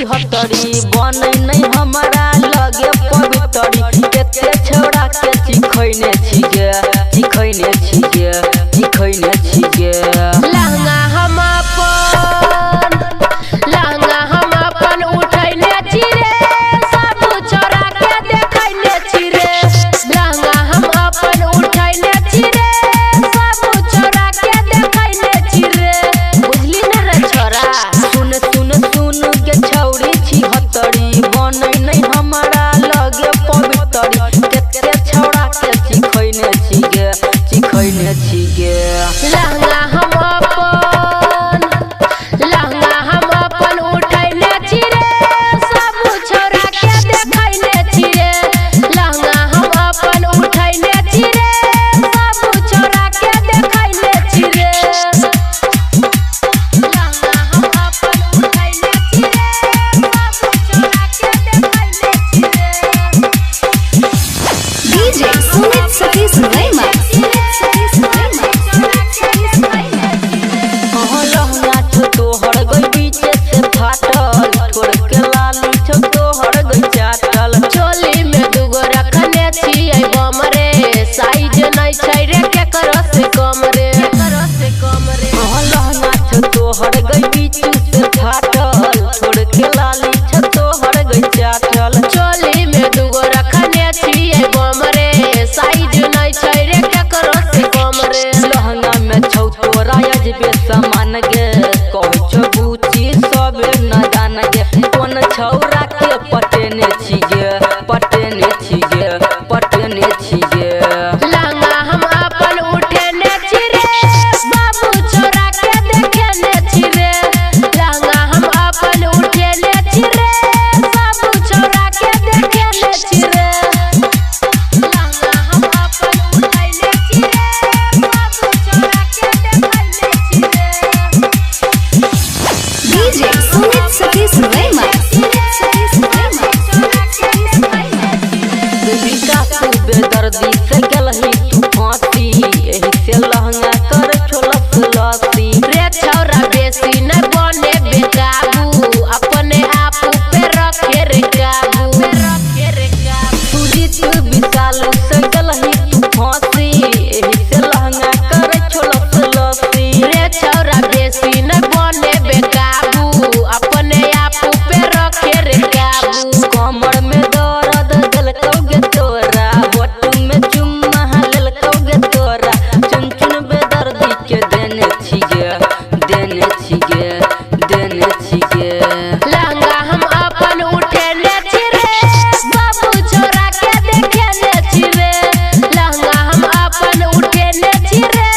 छिहत्तरी बनै नहीं हमारा लगे पवितरी केते छौड़ा के चिखैने छिगे लहंगा हम अपन उठैने छी रे सब छोरा के देखैने छी रे लहंगा हम अपन उठैने छी रे सब छोरा के देखैने छी रे बुझली न रे छोरा सुन के छौड़ी छिहत्तरी बनै नहीं हमारा लगे पवितरी केते छौड़ा के चिखैने छिगे लहंगा हम अपन उठैने छी रे सब छोरा के देखैने छी रे लहंगा हम अपन उठैने छी रे सब छोरा के देखैने छी रे लहंगा हम अपन उठैने छी रे सब छोरा के देखैने छी रे DJ Sumit Satish Rema लहंगा छो तोहर गई बीचे से फाटल छोड़ के लाली छो तोहर गई चाटल चोली में दुगो रखने छियै बम रे साइज नहीं छै रे केकरो से कम रे लहंगा छो तोहर गई बीचे से फाटल छोड़ के लाली छो तोहर गई चाटल चोली में दुगो रखने छियै बम रे साइज नहीं छै रे केकरो से कम रे लहंगा में छौ तोरा अजबे समान गे कहै छौ बूची सबे न जान गे कोन छौरा के पटेने छिगे लहंगा हम अपन उठेने छी रे बाबू छोरा के देखेने छी रे लहंगा हम अपन उठेने छी रे बाबू छोरा के देखेने छी रे लहंगा हम अपन उठेने छी रे बाबू छोरा के देखेने छी रे DJ Sumit Satish Rema बेदर्दी से गलही तू फांसी एही से लहंगा कर छोलस लसी रे छौरा बेसी न बने बेकाबू अपने आप पे रखे रे काबू सुजीत विशाल से गलही तू फांसी एही से लहंगा कर छोलस लसी रे छौरा बेसी न बने बेकाबू अपने आप पे रखे रे काबू कमर में दर्द दिलकौगे तोरा होठ में चुम्मा लेलकौगे तोरा चुन बेदर्दी के देने छिगे लहंगा हम अपन उठेने छी रे बाबू छोरा के देखेने छी रे लहंगा हम अपन उठेने छी रे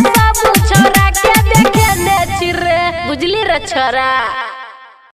बाबू छोरा के देखेने छी रे बुझली रे छोरा।